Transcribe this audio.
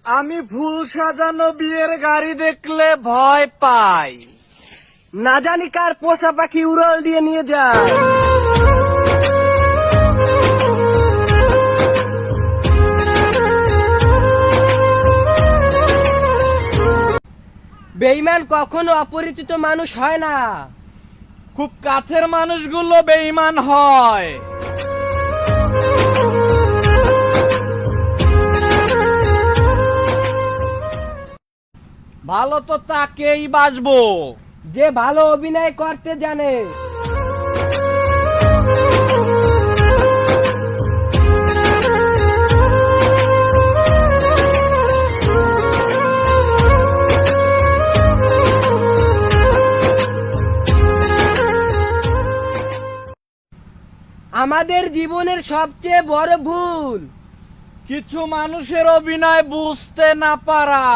আমি ফুল সাজানো বিয়ের গাড়ি দেখলে ভয় পাই। না জানি কার পোষা পাখি উড়াল দিয়ে নিয়ে যায়। বেঈমান কখনো অপরিচিত মানুষ হয় না। খুব কাছের মানুষগুলো বেঈমান হয়। ভালো তো তাকেই বাসবো যে ভালো অভিনয় করতে জানে। আমাদের জীবনের সবচেয়ে বড় ভুল কিছু মানুষের অভিনয় বুঝতে না পারা।